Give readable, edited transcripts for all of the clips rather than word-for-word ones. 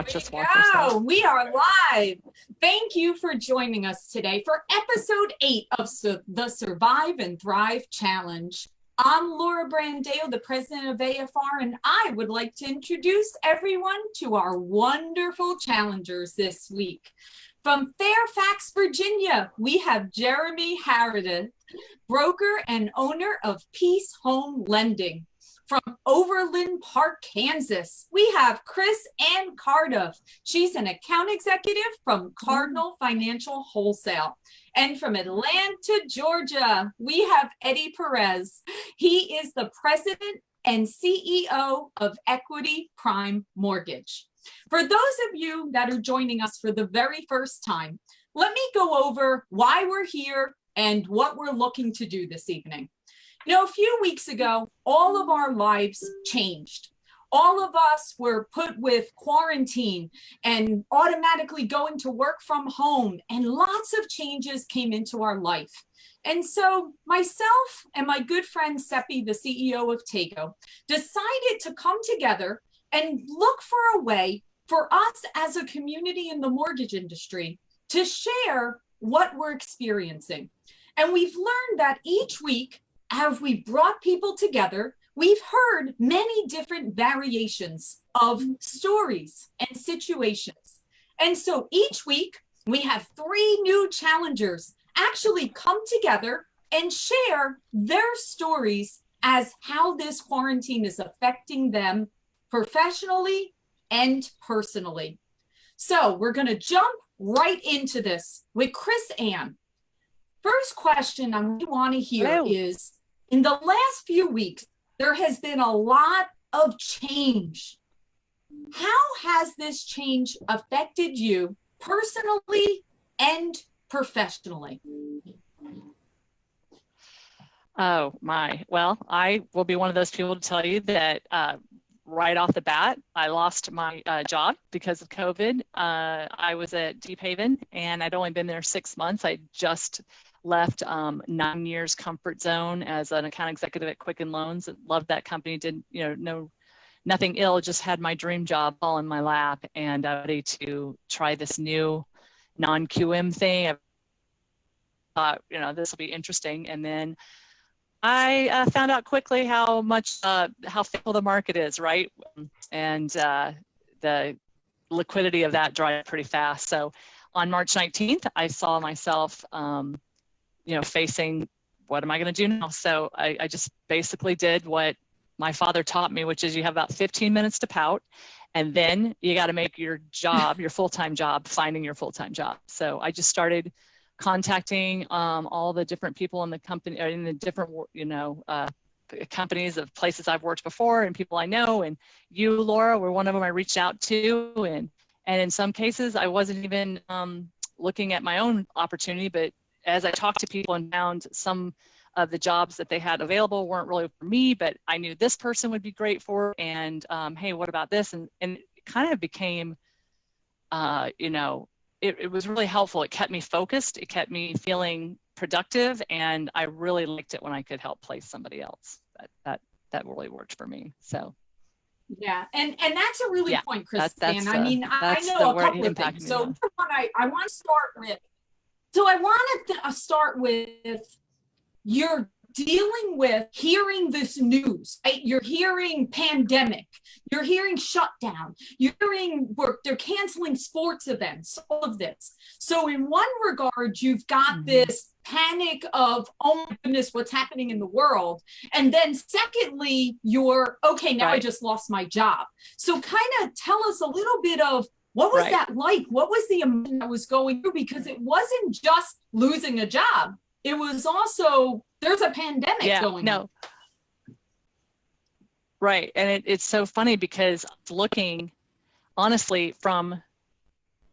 just walked herself. We are live. Thank you for joining us today for episode 8 of the Survive and Thrive Challenge. I'm Laura Brandao, the president of AFR, and I would like to introduce everyone to our wonderful challengers this week. From Fairfax, Virginia, we have Jaime Harridath, broker and owner of Peace Home Lending. From Overland Park, Kansas, we have Kris-Ann Carduff. She's an account executive from Cardinal Financial Wholesale. And from Atlanta, Georgia, we have Eddy Perez. He is the president and CEO of Equity Prime Mortgage. For those of you that are joining us for the very first time, let me go over why we're here and what we're looking to do this evening. You know, a few weeks ago, all of our lives changed. All of us were put with quarantine and automatically going to work from home, and lots of changes came into our life. And so myself and my good friend Seppi, the CEO of Tego, decided to come together and look for a way for us as a community in the mortgage industry to share what we're experiencing. And we've learned that each week, as we brought people together, we've heard many different variations of stories and situations. And so each week, we have 3 new challengers actually come together and share their stories as how this quarantine is affecting them professionally and personally. So we're going to jump right into this with Kris-Ann. First question I want to hear is, in the last few weeks, there has been a lot of change. How has this change affected you personally and professionally? Oh my, well, I will be one of those people to tell you that right off the bat, I lost my job because of COVID. I was at Deep Haven and I'd only been there 6 months. I just left 9 years comfort zone as an account executive at Quicken Loans. Loved that company, did nothing ill, just had my dream job all in my lap, and I'm ready to try this new non-QM thing. I thought, this will be interesting. And then I found out quickly how fickle the market is, right? And the liquidity of that dried pretty fast. So on March 19th, I saw myself facing, what am I going to do now? So I just basically did what my father taught me, which is you have about 15 minutes to pout, and then you got to make your job, your full-time job, finding your full-time job. So I just started contacting all the different people in the company, or in the different, companies of places I've worked before and people I know. And you, Laura, were one of them I reached out to. And in some cases, I wasn't even looking at my own opportunity, but as I talked to people and found some of the jobs that they had available weren't really for me, but I knew this person would be great for, and hey, what about this? And it kind of became, it was really helpful. It kept me focused. It kept me feeling productive. And I really liked it when I could help place somebody else. That really worked for me. So. Yeah, and that's a really point, Kris-Ann. I mean, I know a couple of things. So I want to start with, you're dealing with hearing this news, right? You're hearing pandemic, you're hearing shutdown, you're hearing they're canceling sports events, all of this. So in one regard, you've got this panic of, oh my goodness, what's happening in the world? And then secondly, you're, okay, now I just lost my job. So kind of tell us a little bit of, what was that like? What was the emotion that was going through? Because it wasn't just losing a job. It was also, there's a pandemic going on. Right. And it's so funny because looking, honestly, from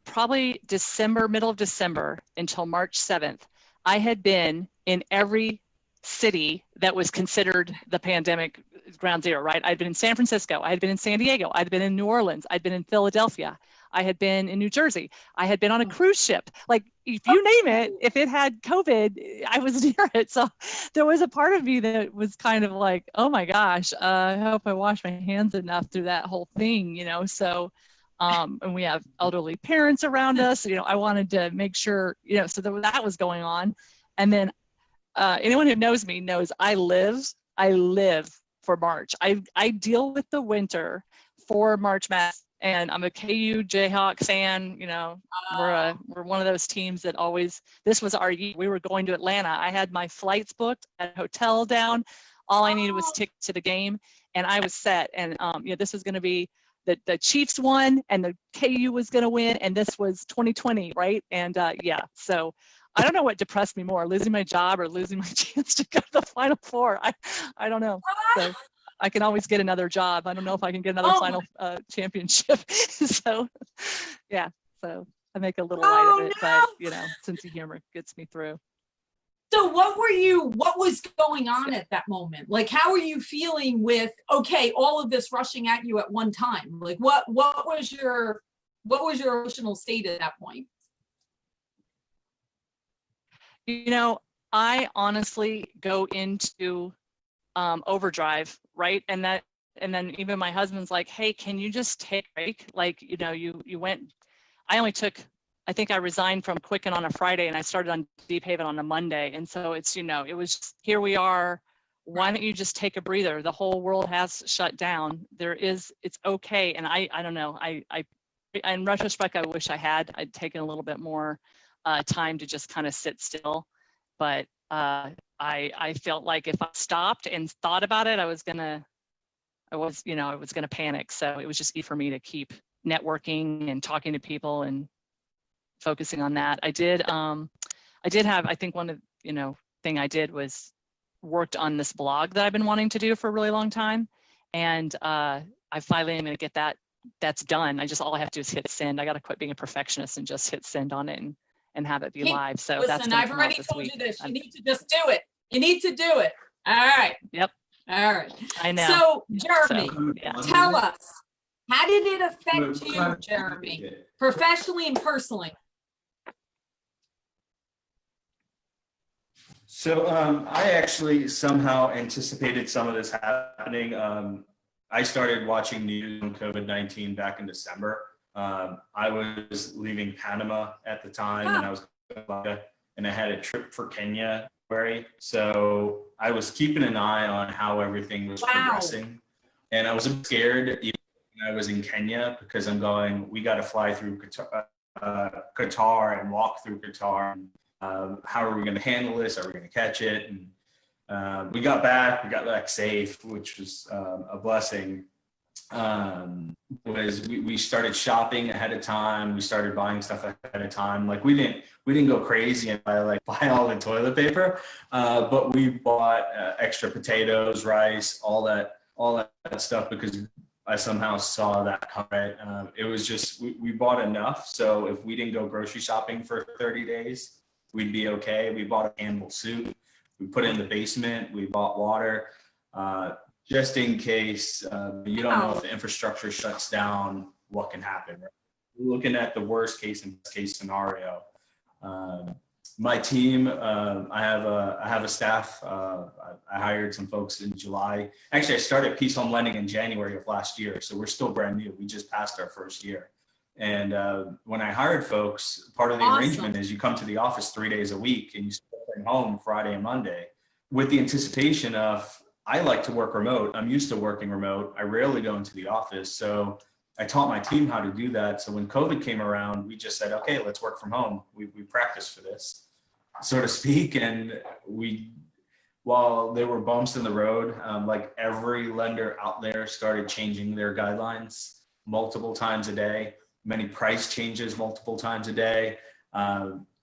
probably middle of December until March 7th, I had been in every city that was considered the pandemic ground zero, right? I'd been in San Francisco, I had been in San Diego, I'd been in New Orleans, I'd been in Philadelphia, I had been in New Jersey, I had been on a cruise ship. Like, if you name it, if it had COVID, I was near it. So there was a part of me that was kind of like, oh my gosh, I hope I wash my hands enough through that whole thing, So And we have elderly parents around us. You know, I wanted to make sure, you know, so that was going on. And then anyone who knows me knows I live for March. I deal with the winter for March Madness, and I'm a KU Jayhawk fan. You know, we're one of those teams that always, this was our year. We were going to Atlanta. I had my flights booked, at a hotel down. All I needed was tickets to the game, and I was set. And you know, this was going to be the Chiefs won, and the KU was going to win, and this was 2020, right? And yeah, so I don't know what depressed me more, losing my job or losing my chance to go to the Final Four. I don't know. So I can always get another job. I don't know if I can get another final championship. So yeah, so I make a little light of it, but you know, sense of humor gets me through. So what was going on at that moment? Like, how were you feeling with, okay, all of this rushing at you at one time? Like, what was your emotional state at that point? You know, I honestly go into overdrive, right? And then even my husband's like, hey, can you just take a break? Like, you know, you went, I think I resigned from Quicken on a Friday, and I started on Deep Haven on a Monday. And so it's, you know, it was just, here we are. Why don't you just take a breather? The whole world has shut down. It's okay. And I don't know. I in retrospect, I wish I'd taken a little bit more time to just kind of sit still. But I felt like if I stopped and thought about it, I was gonna panic. So it was just easy for me to keep networking and talking to people and focusing on that. I did have, I think one of, you know, thing I did was worked on this blog that I've been wanting to do for a really long time. And I finally am gonna get that's done. All I have to do is hit send. I got to quit being a perfectionist and just hit send on it and have it be live. So listen, I've already told you this. You need to just do it. You need to do it. All right. Yep. All right. I know. So Jeremy, tell us, how did it affect you, Jeremy, professionally and personally? So I actually somehow anticipated some of this happening. I started watching news on COVID-19 back in December. I was leaving Panama at the time, and I was and I had a trip for Kenya. So I was keeping an eye on how everything was progressing, and I was scared even when I was in Kenya, because I'm going, we got to fly through Qatar and walk through Qatar. How are we going to handle this? Are we going to catch it? And we got back safe, which was a blessing. We started shopping ahead of time. We started buying stuff ahead of time. Like we didn't go crazy and buy all the toilet paper, but we bought extra potatoes, rice, all that stuff, because I somehow saw that coming. It was just we bought enough, so if we didn't go grocery shopping for 30 days, we'd be okay. We bought a Campbell soup. We put it in the basement. We bought water. Just in case you don't know if the infrastructure shuts down, what can happen. Right? We're looking at the worst case and best case scenario. My team, I have a staff. I hired some folks in July. Actually, I started Peace Home Lending in January of last year, so we're still brand new. We just passed our first year. And when I hired folks, part of the arrangement is you come to the office 3 days a week and you stay home Friday and Monday, with the anticipation of, I like to work remote. I'm used to working remote. I rarely go into the office. So I taught my team how to do that. So when COVID came around, we just said, okay, let's work from home. We practiced for this, so to speak. And while there were bumps in the road, like every lender out there started changing their guidelines multiple times a day, many price changes multiple times a day.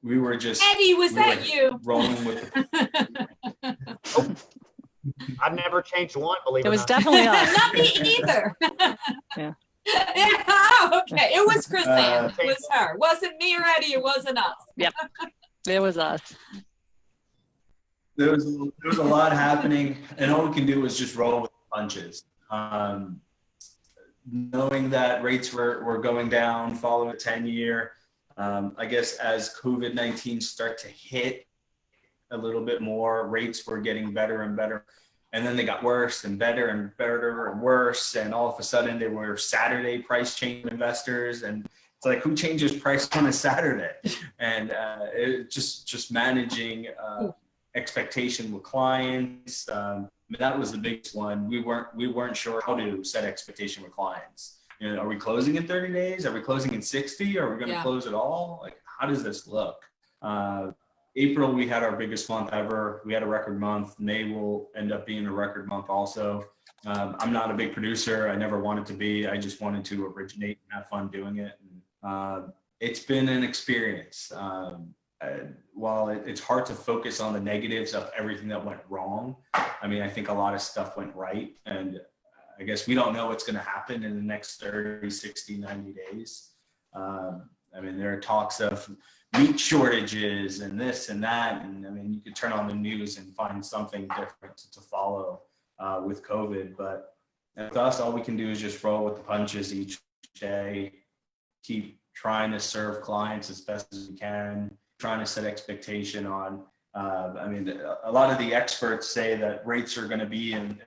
We were just, Eddy, was that you? Rolling with I've never changed one, believe it. It was definitely us. Not me either. Yeah. Oh, okay. It was Kris-Ann. It was her. Wasn't me or Eddy. It wasn't us. Yep. It was us. There was a lot happening, and all we can do was just roll with the punches. Knowing that rates were going down following the 10-year, I guess as COVID-19 start to hit a little bit more, rates were getting better and better. And then they got worse and better and better and worse. And all of a sudden they were Saturday price change investors. And it's like, who changes price on a Saturday? And it just managing expectation with clients. That was the biggest one. We weren't sure how to set expectation with clients. You know, are we closing in 30 days? Are we closing in 60? Are we going to close it all? Like, how does this look? April, we had our biggest month ever. We had a record month. May will end up being a record month also. I'm not a big producer. I never wanted to be. I just wanted to originate and have fun doing it. And, it's been an experience. While it's hard to focus on the negatives of everything that went wrong, I mean, I think a lot of stuff went right. And I guess we don't know what's going to happen in the next 30, 60, 90 days. I mean, there are talks of meat shortages and this and that. And I mean, you could turn on the news and find something different to follow with COVID. But with us, all we can do is just roll with the punches each day, keep trying to serve clients as best as we can, trying to set expectation on, I mean, a lot of the experts say that rates are going to be in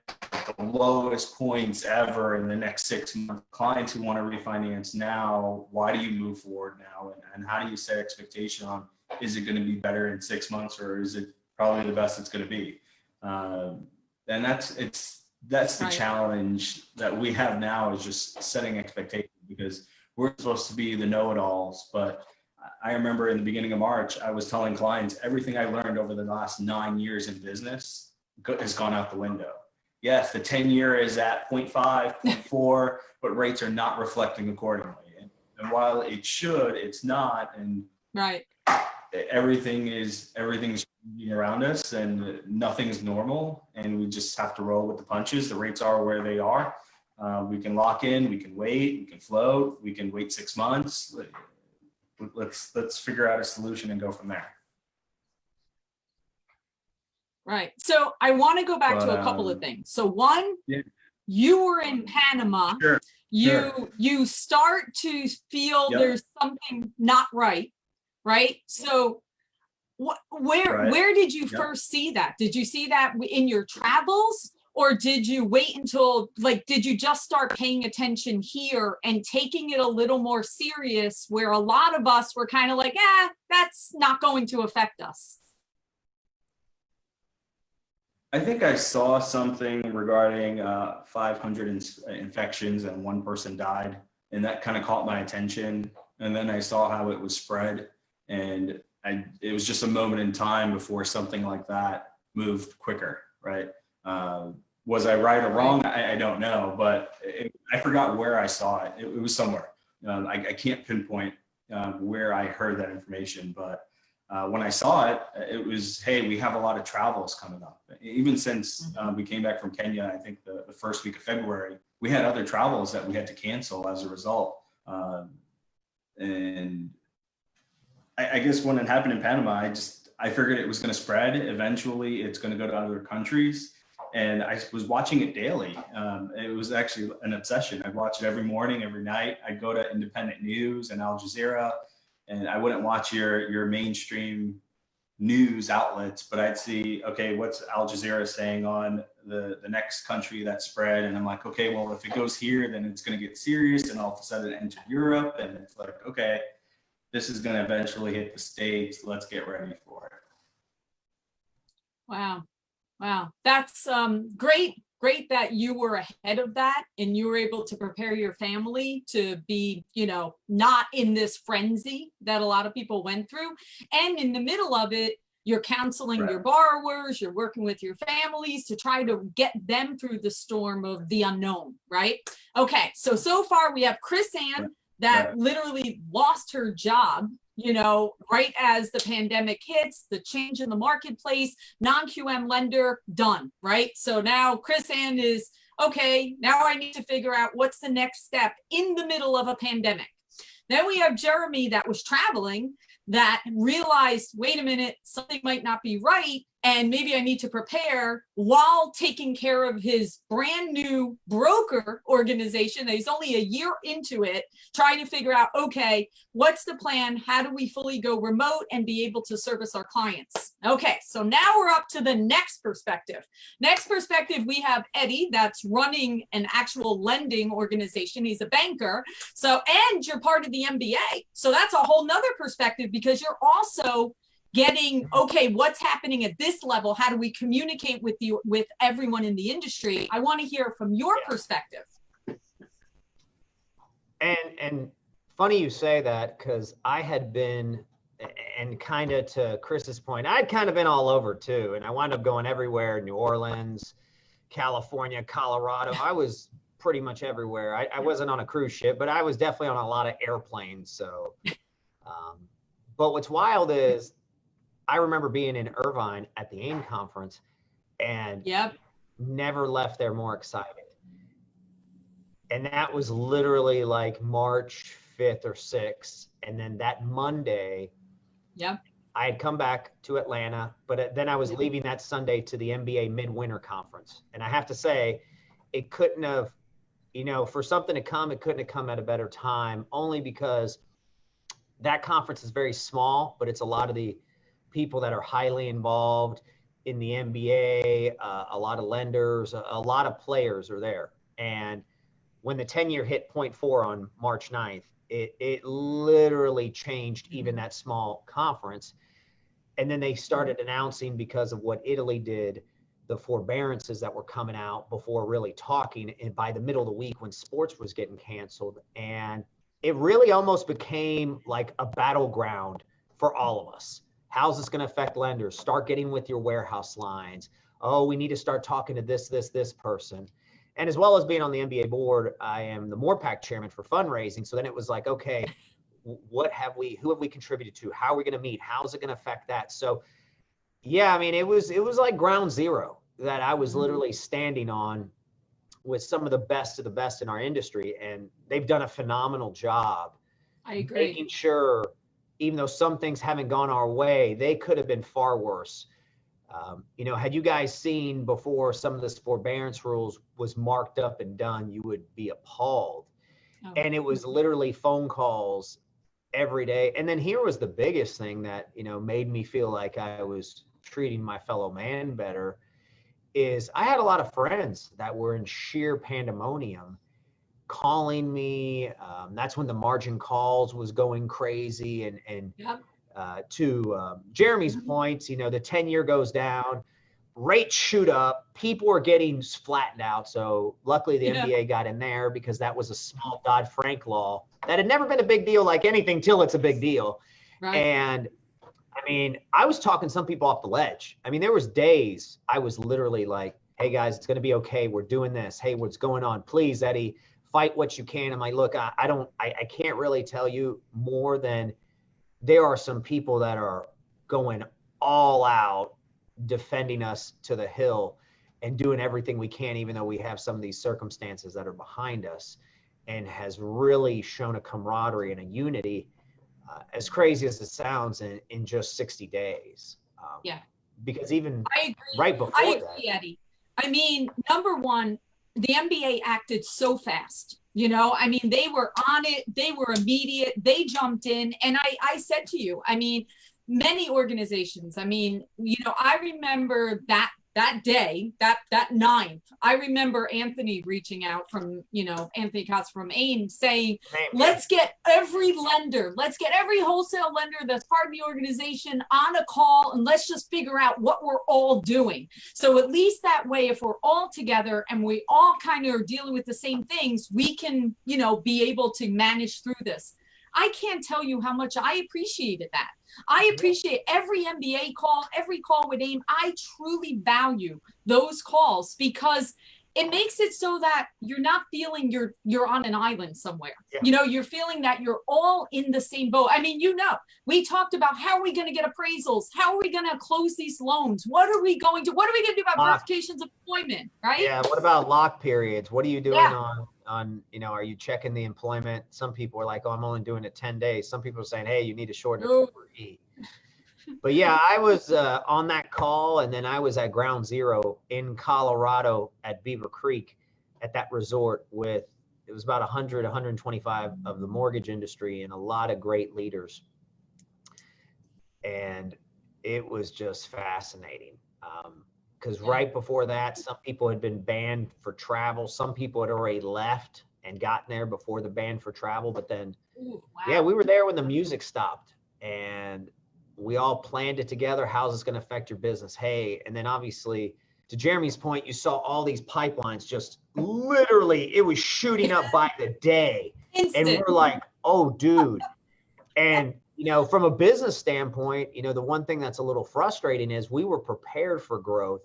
the lowest points ever in the next 6 months. Clients who want to refinance now, why do you move forward now? And how do you set expectation on, is it going to be better in 6 months, or is it probably the best it's going to be? And that's the challenge that we have now, is just setting expectations, because we're supposed to be the know-it-alls. But I remember in the beginning of March, I was telling clients everything I learned over the last 9 years in business has gone out the window. Yes, the 10-year is at 0.5, 0.4, but rates are not reflecting accordingly. And while it should, it's not. And everything's changing around us, and nothing's normal. And we just have to roll with the punches. The rates are where they are. We can lock in, we can wait, we can float, we can wait 6 months. Let's figure out a solution and go from there. Right. So I want to go back to a couple of things. So one, you were in Panama. Sure. You start to feel there's something not right, right? So where did you first see that? Did you see that in your travels? Or did you wait until, like, did you just start paying attention here and taking it a little more serious, where a lot of us were kind of like, that's not going to affect us? I think I saw something regarding 500 infections and one person died, and that kind of caught my attention. And then I saw how it was spread, and it was just a moment in time before something like that moved quicker, right? Was I right or wrong? I don't know, but I forgot where I saw it. It was somewhere. I can't pinpoint where I heard that information, but when I saw it, it was, hey, we have a lot of travels coming up. Even since we came back from Kenya, I think the first week of February, we had other travels that we had to cancel as a result. And I guess when it happened in Panama, I figured it was going to spread. Eventually, it's going to go to other countries. And I was watching it daily. It was actually an obsession. I'd watch it every morning, every night. I'd go to independent news and Al Jazeera, and I wouldn't watch your mainstream news outlets, but I'd see, okay, what's Al Jazeera saying on the next country that spread? And I'm like, okay, well, if it goes here, then it's going to get serious. And all of a sudden it entered Europe, and it's like, okay, this is going to eventually hit the States. Let's get ready for it. Wow. That's great that you were ahead of that, and you were able to prepare your family to be, not in this frenzy that a lot of people went through. And in the middle of it, you're counseling your borrowers, you're working with your families to try to get them through the storm of the unknown, right? Okay, so far we have Kris-Ann that literally lost her job, right as the pandemic hits, the change in the marketplace, non-QM lender, done, right? So now Kris-Ann is, okay, now I need to figure out what's the next step in the middle of a pandemic. Then we have Jeremy that was traveling, that realized, wait a minute, something might not be right, and maybe I need to prepare while taking care of his brand new broker organization that he's only a year into it, trying to figure out, okay, what's the plan? How do we fully go remote and be able to service our clients? Okay, so now we're up to the next perspective. Next perspective, we have Eddy that's running an actual lending organization. He's a banker. So, and you're part of the MBA. So that's a whole nother perspective, because you're also getting, okay, what's happening at this level? How do we communicate with you, with everyone in the industry? I want to hear from your perspective. And funny you say that, because I had been, and kind of to Chris's point, I'd kind of been all over too. And I wound up going everywhere, New Orleans, California, Colorado. I was pretty much everywhere. I wasn't on a cruise ship, but I was definitely on a lot of airplanes. So, but what's wild is, I remember being in Irvine at the AIM conference and never left there more excited. And that was literally like March 5th or 6th. And then that Monday, I had come back to Atlanta, but then I was leaving that Sunday to the MBA Midwinter Conference. And I have to say, it couldn't have, for something to come, it couldn't have come at a better time, only because that conference is very small, but it's a lot of the people that are highly involved in the MBA, a lot of lenders, a lot of players are there. And when the 10-year hit 0.4 on March 9th, it literally changed even that small conference. And then they started announcing, because of what Italy did, the forbearances that were coming out before really talking, and by the middle of the week when sports was getting canceled. And it really almost became like a battleground for all of us. How's this going to affect lenders? Start getting with your warehouse lines. Oh, we need to start talking to this person. And as well as being on the MBA board, I am the MORPAC chairman for fundraising. So then it was like, okay, who have we contributed to? How are we going to meet? How's it going to affect that? So yeah, I mean, it was like ground zero that I was literally standing on with some of the best in our industry. And they've done a phenomenal job. I agree. Making sure, even though some things haven't gone our way, they could have been far worse. Had you guys seen before some of this forbearance rules was marked up and done, you would be appalled. Oh. And it was literally phone calls every day. And then here was the biggest thing that, made me feel like I was treating my fellow man better, is I had a lot of friends that were in sheer pandemonium calling me. That's when the margin calls was going crazy. And to Jeremy's points, the 10-year goes down, rates shoot up, people are getting flattened out. So luckily the NBA got in there, because that was a small Dodd-Frank law that had never been a big deal like anything till it's a big deal. Right. And I mean, I was talking some people off the ledge. I mean, there was days I was literally like, hey guys, it's going to be okay. We're doing this. Hey, what's going on? Please, Eddy, fight what you can. I'm like, look, I can't really tell you more than there are some people that are going all out, defending us to the hill and doing everything we can, even though we have some of these circumstances that are behind us, and has really shown a camaraderie and a unity, as crazy as it sounds, in just 60 days. Because even right before I agree, Eddy. I mean, number one, the NBA acted so fast. I mean, they were on it. They were immediate. They jumped in. And I said to you, I mean, many organizations, I mean, I remember that day, that 9th, I remember Anthony reaching out from, Anthony Cox from AIM saying, let's get every lender, let's get every wholesale lender that's part of the organization on a call, and let's just figure out what we're all doing. So at least that way, if we're all together and we all kind of are dealing with the same things, we can, be able to manage through this. I can't tell you how much I appreciated that. I appreciate every MBA call, every call with AIM. I truly value those calls, because it makes it so that you're not feeling you're on an island somewhere. Yeah. You're feeling that you're all in the same boat. I mean, we talked about how are we going to get appraisals? How are we going to close these loans? What are we going to do about verifications of employment, right? Yeah. What about lock periods? What are you doing on, are you checking the employment? Some people are like, oh, I'm only doing it 10 days. Some people are saying, hey, you need to shorten it to 3. But yeah, I was on that call, and then I was at ground zero in Colorado at Beaver Creek at that resort with, it was about 100, 125 of the mortgage industry and a lot of great leaders. And it was just fascinating. Because right before that, some people had been banned for travel. Some people had already left and gotten there before the ban for travel. But then, yeah, we were there when the music stopped, and we all planned it together. How's this going to affect your business? Hey, and then obviously, to Jeremy's point, you saw all these pipelines just literally, it was shooting up by the day. Instant. And we're like, oh, dude. And, you know, from a business standpoint, you know, the one thing that's a little frustrating is we were prepared for growth.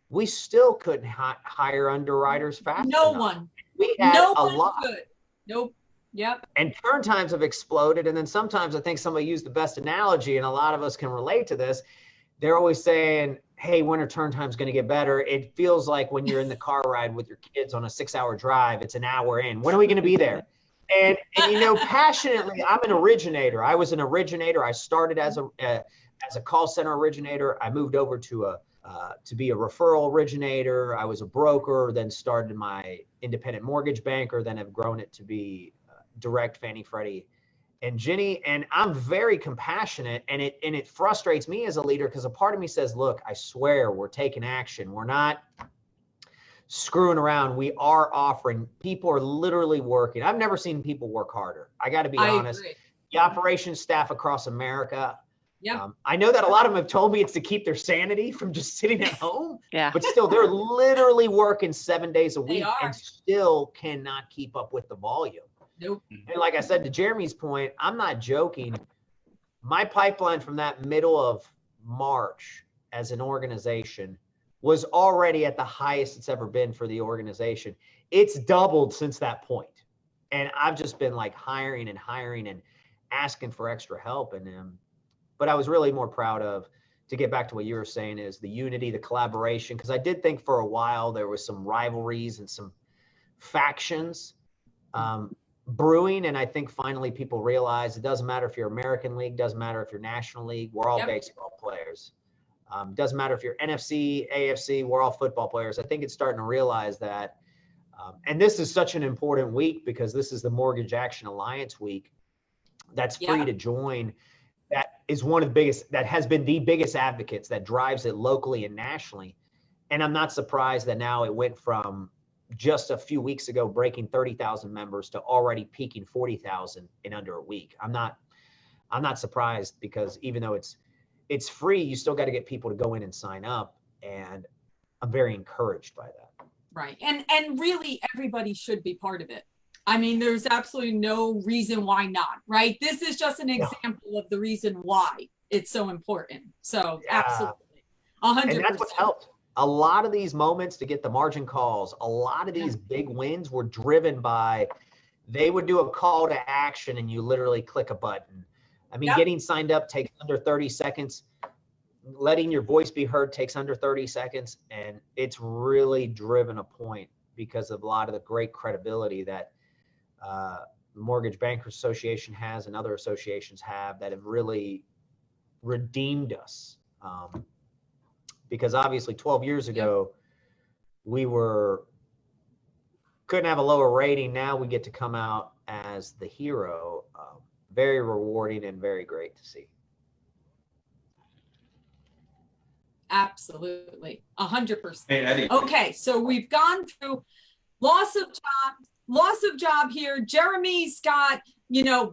We still couldn't hire underwriters fast enough. We had no a one lot. could. Nope. Yep. And turn times have exploded. And then sometimes I think somebody used the best analogy, and a lot of us can relate to this. They're always saying, hey, winter turn time's going to get better. It feels like when you're in the car ride with your kids on a 6-hour drive, it's an hour in. When are we going to be there? And you know, passionately, I'm an originator. I was an originator. I started as a call center originator. I moved over to be a referral originator. I was a broker, then started my independent mortgage banker, then have grown it to be direct Fannie Freddie and Ginnie. And I'm very compassionate, and it frustrates me as a leader, because a part of me says, look, I swear we're taking action. We're not screwing around. We are offering. People are literally working. I've never seen people work harder. I got to be honest. Agree. The operations staff across America, Yeah. I know that a lot of them have told me it's to keep their sanity from just sitting at home. Yeah. But still, they're literally working 7 days a week and still cannot keep up with the volume. Nope. And like I said, to Jeremy's point, I'm not joking. My pipeline from that middle of March as an organization was already at the highest it's ever been for the organization. It's doubled since that point. And I've just been like hiring and asking for extra help. And but I was really more proud of, to get back to what you were saying, is the unity, the collaboration. Because I did think for a while there was some rivalries and some factions brewing. And I think finally people realize it doesn't matter if you're American League, doesn't matter if you're National League, we're all baseball players. Doesn't matter if you're NFC, AFC, we're all football players. I think it's starting to realize that. And this is such an important week, because this is the Mortgage Action Alliance week that's free to join. That is one of the biggest, that has been the biggest advocates, that drives it locally and nationally. And I'm not surprised that now it went from just a few weeks ago breaking 30,000 members to already peaking 40,000 in under a week. I'm not surprised, because even though it's free, you still got to get people to go in and sign up. And I'm very encouraged by that. Right. And really everybody should be part of it. I mean, there's absolutely no reason why not, right? This is just an example of the reason why it's so important. So absolutely. 100%. And that's what's helped. A lot of these moments to get the margin calls, a lot of these big wins were driven by, they would do a call to action and you literally click a button. I mean, getting signed up takes under 30 seconds. Letting your voice be heard takes under 30 seconds. And it's really driven a point, because of a lot of the great credibility that the Mortgage Bankers Association has and other associations have, that have really redeemed us. Because obviously 12 years ago, we couldn't have a lower rating. Now we get to come out as the hero. Very rewarding and very great to see. Absolutely. 100%. Hey, Eddie. Okay. So we've gone through loss of job here. Jeremy's got,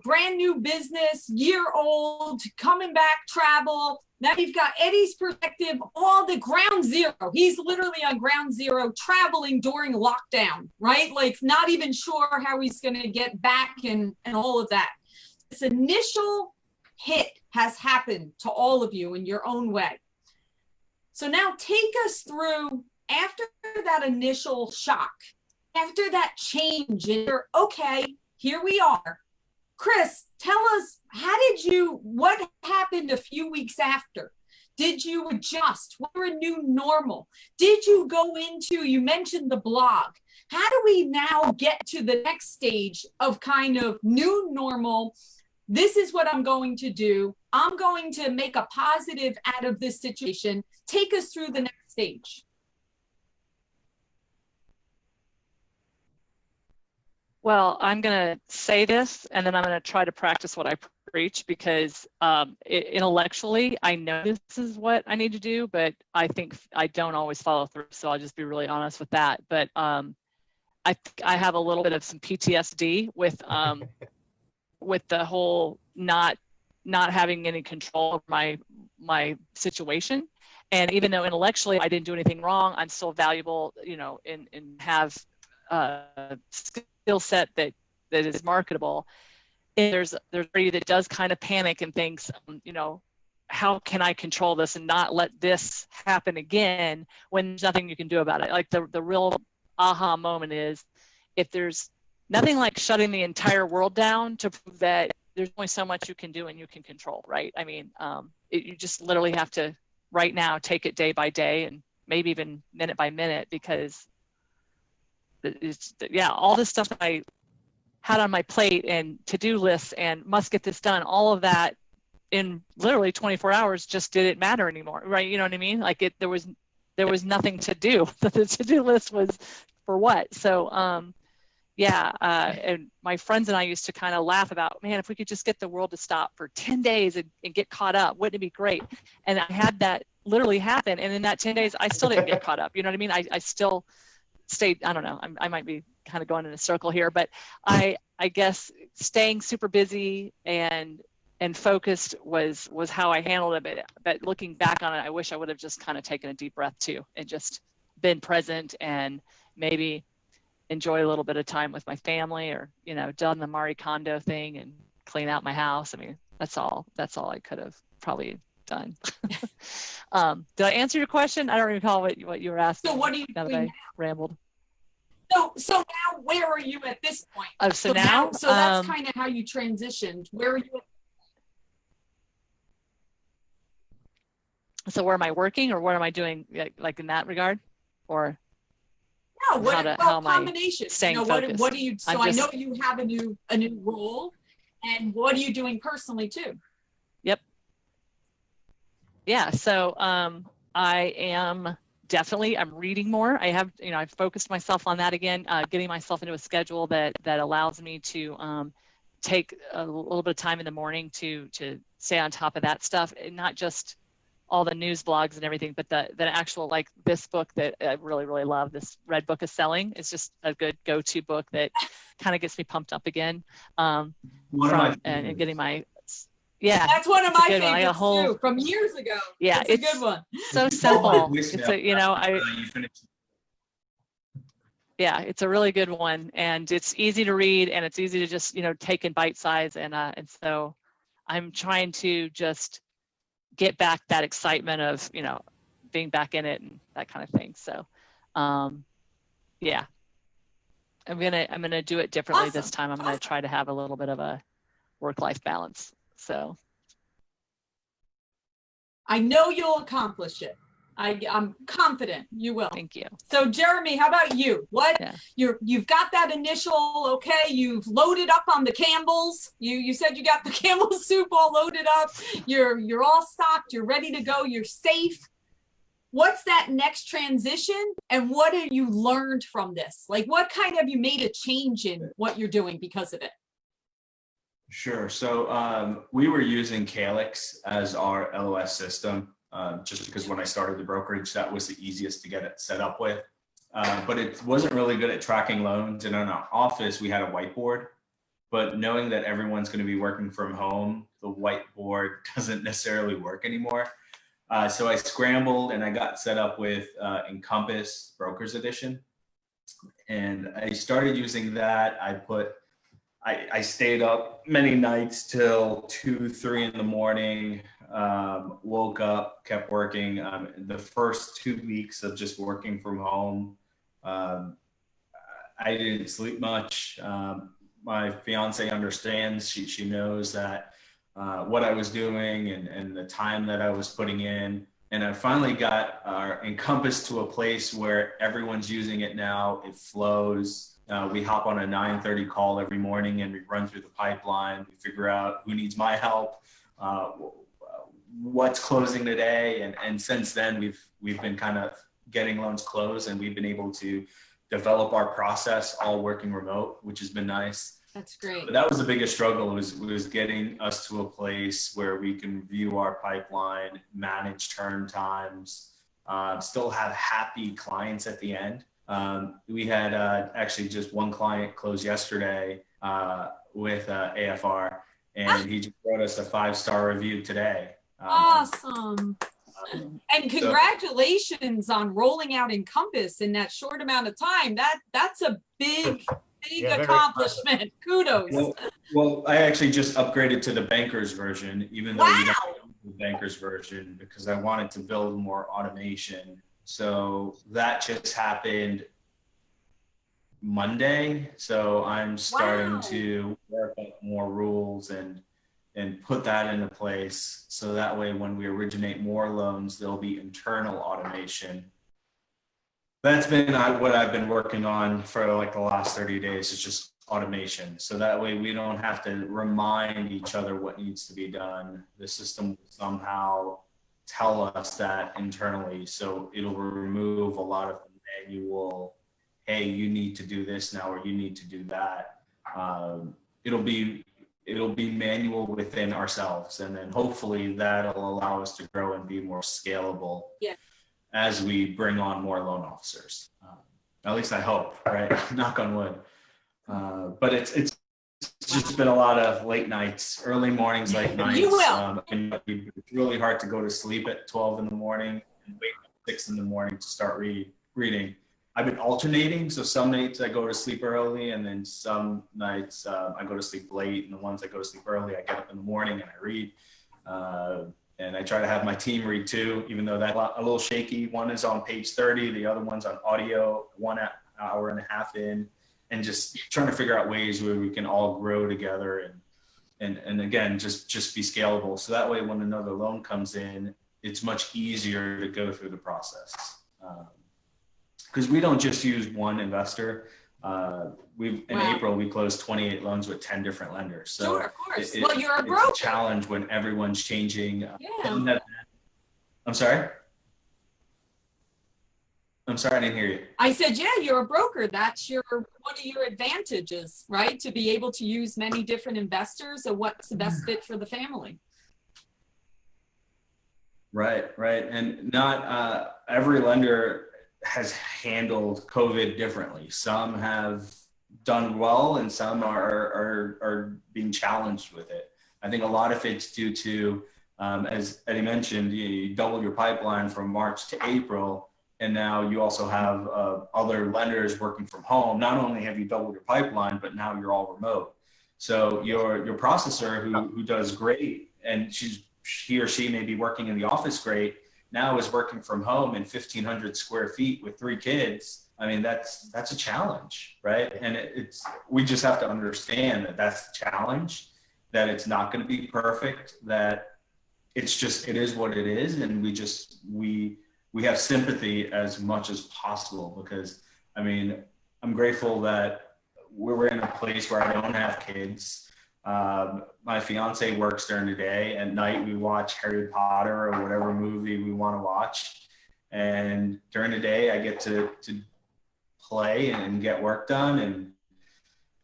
brand new business, year old, coming back, travel. Now you've got Eddy's perspective, all the ground zero. He's literally on ground zero, traveling during lockdown, right? Like not even sure how he's going to get back and all of that. This initial hit has happened to all of you in your own way. So now take us through, after that initial shock, after that change, and you're okay, here we are. Kris, tell us, what happened a few weeks after? Did you adjust? What were a new normal? Did you go into, you mentioned the blog. How do we now get to the next stage of kind of new normal? this is what I'm going to do. I'm going to make a positive out of this situation. Take us through the next stage. Well, I'm going to say this, and then I'm going to try to practice what I preach, because intellectually, I know this is what I need to do, but I think I don't always follow through. So I'll just be really honest with that. But I have a little bit of some PTSD with the whole not having any control of my situation. And even though intellectually I didn't do anything wrong, I'm still valuable, you know, and have skill set that is marketable. And there's somebody that does kind of panic and thinks, you know, how can I control this and not let this happen again when there's nothing you can do about it? Like the real aha moment is, if there's nothing like shutting the entire world down to prove that there's only so much you can do and you can control, right? I mean, you just literally have to right now take it day by day and maybe even minute by minute, because all this stuff that I had on my plate and to-do lists and must get this done, all of that in literally 24 hours just didn't matter anymore, right? You know what I mean? Like there was nothing to do. The to-do list was for what? So and my friends and I used to kind of laugh about, man, if we could just get the world to stop for 10 days and get caught up, wouldn't it be great? And I had that literally happen. And in that 10 days, I still didn't get caught up. You know what I mean? I still stayed, I don't know, I might be kind of going in a circle here, but I guess staying super busy and focused was how I handled it. But looking back on it, I wish I would have just kind of taken a deep breath too, and just been present and maybe enjoy a little bit of time with my family, or, you know, done the Marie Kondo thing and clean out my house. I mean, that's all I could have probably done. Did I answer your question? I don't recall what you were asking. So what are you now doing that I rambled? So now where are you at this point? Oh, so now that's kind of how you transitioned. Where are you at? So where am I working, or what am I doing, like in that regard? Or no, what combination? Staying you know, focused? What do you? So I know you have a new role, and what are you doing personally too? Yep. Yeah. So I am definitely, I'm reading more. I have, you know, I've focused myself on that again, getting myself into a schedule that allows me to take a little bit of time in the morning to stay on top of that stuff, and not just all the news blogs and everything, but the actual, like this book that I really, really love, this Red Book of Selling, is just a good go-to book that kind of gets me pumped up again. And getting my, that's one of my favorites too, from years ago. Yeah, it's a good one. So simple. It's a, you know, it's a really good one, and it's easy to read, and it's easy to just, you know, take in bite size, and so I'm trying to just get back that excitement of, you know, being back in it and that kind of thing. So yeah, I'm gonna do it differently. Awesome. This time I'm gonna try to have a little bit of a work-life balance. So I know you'll accomplish it. I'm confident you will. Thank you. So Jeremy, how about you? You've got that initial, okay, you've loaded up on the Campbell's. You said you got the Campbell soup all loaded up. You're all stocked, you're ready to go, you're safe. What's that next transition, and what have you learned from this? Like, what kind of you made a change in what you're doing because of it? Sure. So we were using Calyx as our LOS system, just because when I started the brokerage, that was the easiest to get it set up with. But it wasn't really good at tracking loans. And in our office, we had a whiteboard. But knowing that everyone's going to be working from home, the whiteboard doesn't necessarily work anymore. So I scrambled and I got set up with Encompass Brokers Edition. And I started using that. I stayed up many nights till 2, 3 in the morning, woke up, kept working. The first 2 weeks of just working from home, I didn't sleep much. My fiance understands, she knows that what I was doing and the time that I was putting in. And I finally got our Encompass to a place where everyone's using it now. It flows. We hop on a 9:30 call every morning and we run through the pipeline. We figure out who needs my help, what's closing today. And since then, we've been kind of getting loans closed, and we've been able to develop our process all working remote, which has been nice. That's great. But that was the biggest struggle, was getting us to a place where we can view our pipeline, manage turn times, still have happy clients at the end. We had actually just one client close yesterday with AFR, and he just wrote us a 5-star review today. Awesome. And congratulations on rolling out Encompass in that short amount of time. That's a big accomplishment. Kudos. Well, I actually just upgraded to the banker's version, even though we don't have the banker's version, because I wanted to build more automation. So that just happened Monday. So I'm starting to work up more rules and put that into place. So that way, when we originate more loans, there'll be internal automation. That's been what I've been working on for like the last 30 days, is just automation. So that way we don't have to remind each other what needs to be done. The system will somehow tell us that internally. So it'll remove a lot of the manual, hey, you need to do this now, or you need to do that. It'll be manual within ourselves. And then hopefully that'll allow us to grow and be more scalable as we bring on more loan officers. At least I hope, right? Knock on wood. But it's just been a lot of late nights, early mornings, late nights. You will. And it's really hard to go to sleep at 12 in the morning and wake up at 6 in the morning to start reading. I've been alternating. So some nights I go to sleep early, and then some nights I go to sleep late. And the ones I go to sleep early, I get up in the morning and I read. And I try to have my team read too, even though that's a little shaky. One is on page 30, the other one's on audio, 1 hour and a half in, and just trying to figure out ways where we can all grow together and again, just be scalable. So that way, when another loan comes in, it's much easier to go through the process. Because we don't just use one investor. In April, we closed 28 loans with 10 different lenders. So sure, of course. Well, you're a broker. It's a challenge when everyone's changing. Yeah. I'm sorry? I didn't hear you. I said, yeah, you're a broker. That's one of your advantages, right? To be able to use many different investors and what's the best fit for the family. Right. And not every lender has handled COVID differently. Some have done well, and some are being challenged with it. I think a lot of it's due to, as Eddy mentioned, you doubled your pipeline from March to April, and now you also have other lenders working from home. Not only have you doubled your pipeline, but now you're all remote. So your processor who does great, and he or she may be working in the office great, now is working from home in 1,500 square feet with 3 kids. I mean, that's a challenge, right? And we just have to understand that that's the challenge, that it's not going to be perfect, that it is what it is. And we have sympathy as much as possible, because I mean, I'm grateful that we're in a place where I don't have kids. My fiance works during the day. At night, we watch Harry Potter or whatever movie we want to watch. And during the day, I get to play and get work done. And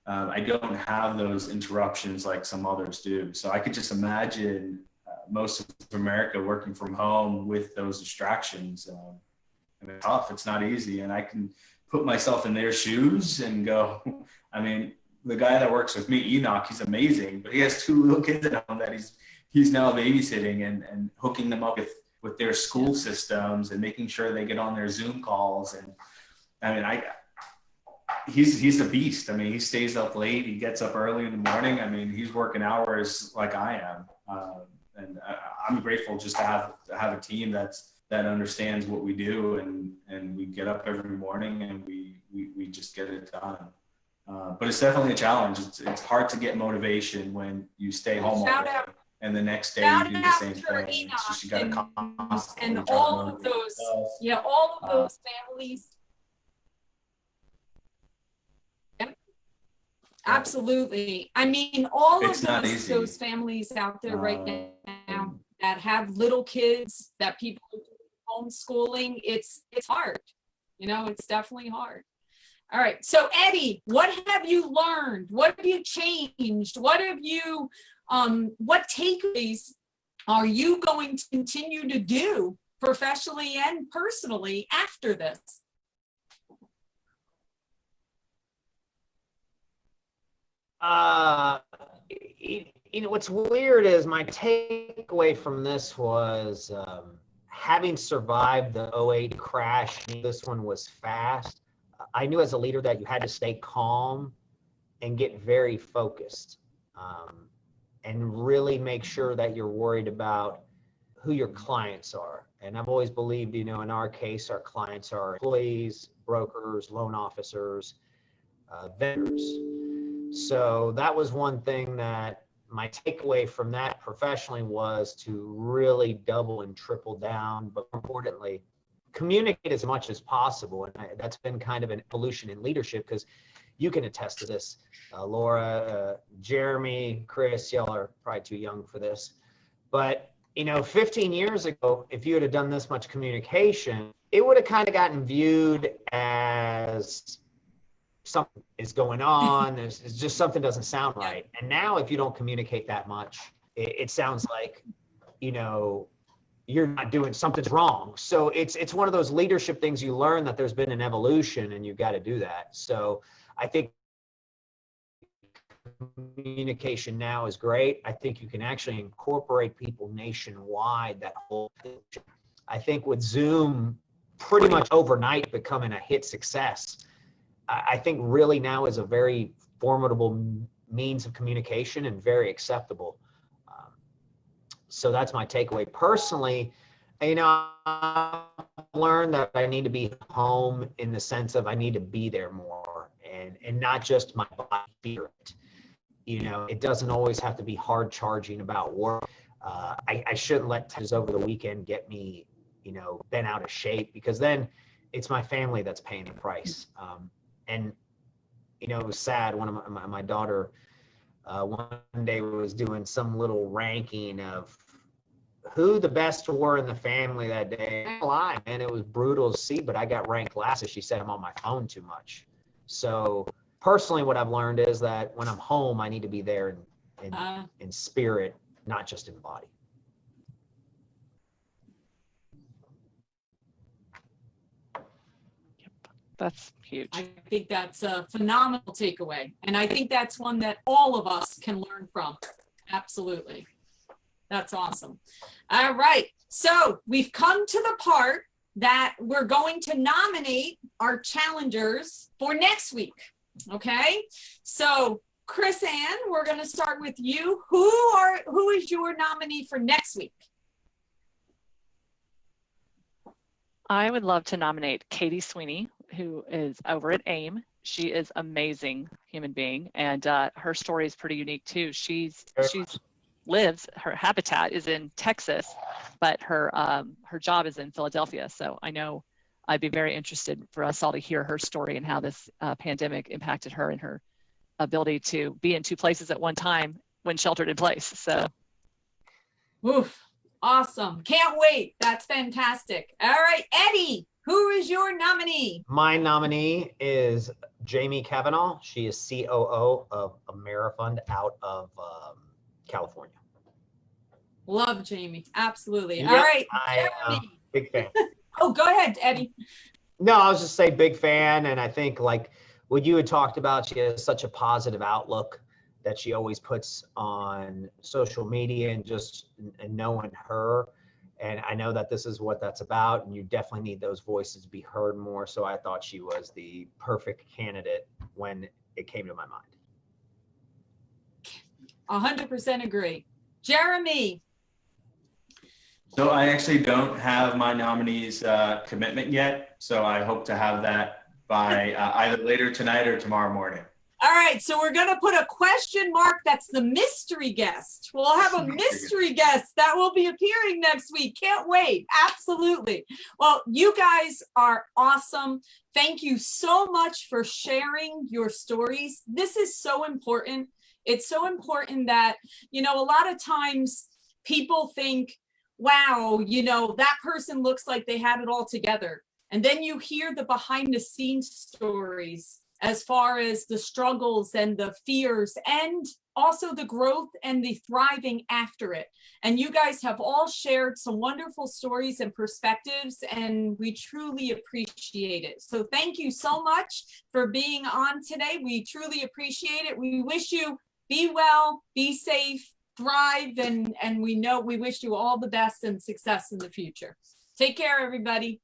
I don't have those interruptions like some others do. So I could just imagine most of America working from home with those distractions. And it's tough. It's not easy. And I can put myself in their shoes and go, I mean, the guy that works with me, Enoch, he's amazing, but he has 2 little kids at home that he's now babysitting and hooking them up with their school systems and making sure they get on their Zoom calls. And I mean, he's a beast. I mean, he stays up late, he gets up early in the morning. I mean, he's working hours like I am. And I'm grateful just to have a team that understands what we do, and we get up every morning and we just get it done. But it's definitely a challenge. It's hard to get motivation when you stay home all day, and the next day you do the same thing. It's just, you got to constantly and all of those, all of those families. Yeah. Absolutely. I mean, all It's of not easy. those families out there right now that have little kids, that people are doing homeschooling, it's hard. You know, it's definitely hard. All right. So Eddy, what have you learned? What have you changed? What have you, what takeaways are you going to continue to do professionally and personally after this? You know, what's weird is my takeaway from this was having survived the '08 crash. This one was fast. I knew as a leader that you had to stay calm and get very focused, and really make sure that you're worried about who your clients are. And I've always believed, you know, in our case, our clients are employees, brokers, loan officers, vendors. So that was one thing that my takeaway from that professionally was to really double and triple down, but more importantly, communicate as much as possible. And that's been kind of an evolution in leadership, because you can attest to this. Laura, Jeremy, Chris, y'all are probably too young for this. But, you know, 15 years ago, if you had done this much communication, it would have kind of gotten viewed as something is going on. It's just something doesn't sound right. And now if you don't communicate that much, it sounds like, you know, you're not doing, something's wrong. So it's one of those leadership things you learn, that there's been an evolution and you've got to do that. So I think communication now is great. I think you can actually incorporate people nationwide, that whole thing. I think with Zoom pretty much overnight becoming a hit success, I think really now is a very formidable means of communication and very acceptable. So that's my takeaway. Personally, you know, I've learned that I need to be home in the sense of I need to be there more, and not just my body, spirit. You know, it doesn't always have to be hard charging about work. I shouldn't let times over the weekend get me, you know, bent out of shape, because then it's my family that's paying the price. And, you know, it was sad. One of my daughter one day was doing some little ranking of who the best were in the family that day. I can't lie, man, it was brutal to see, but I got ranked last, as she said, I'm on my phone too much. So personally, what I've learned is that when I'm home, I need to be there in spirit, not just in body. That's huge. I think that's a phenomenal takeaway. And I think that's one that all of us can learn from. Absolutely. That's awesome. All right. So we've come to the part that we're going to nominate our challengers for next week. Okay. So Kris-Ann, we're going to start with you. Who is your nominee for next week? I would love to nominate Katie Sweeney, who is over at AIM. She is amazing human being, and her story is pretty unique too. Her habitat is in Texas, but her job is in Philadelphia. So I know I'd be very interested for us all to hear her story and how this pandemic impacted her and her ability to be in two places at one time when sheltered in place. So, oof. Awesome. Can't wait. That's fantastic. All right, Eddy, who is your nominee? My nominee is Jaime Cavanaugh. She is COO of Amerifund out of California. Love Jaime. Absolutely. Yep, all right. Big fan. Oh, go ahead, Eddy. No, I was just saying big fan. And I think like what you had talked about, she has such a positive outlook that she always puts on social media, and just knowing her. And I know that this is what that's about, and you definitely need those voices to be heard more. So I thought she was the perfect candidate when it came to my mind. 100% agree. Jeremy. So I actually don't have my nominee's commitment yet. So I hope to have that by either later tonight or tomorrow morning. All right, so we're going to put a question mark. That's the mystery guest. We'll have a mystery guest that will be appearing next week. Can't wait. Absolutely. Well, you guys are awesome. Thank you so much for sharing your stories. This is so important. It's so important that, you know, a lot of times people think, wow, you know, that person looks like they had it all together. And then you hear the behind the scenes stories as far as the struggles and the fears and also the growth and the thriving after it. And you guys have all shared some wonderful stories and perspectives, and we truly appreciate it. So thank you so much for being on today. We truly appreciate it. We wish you be well, be safe, thrive, and we wish you all the best and success in the future. Take care, everybody.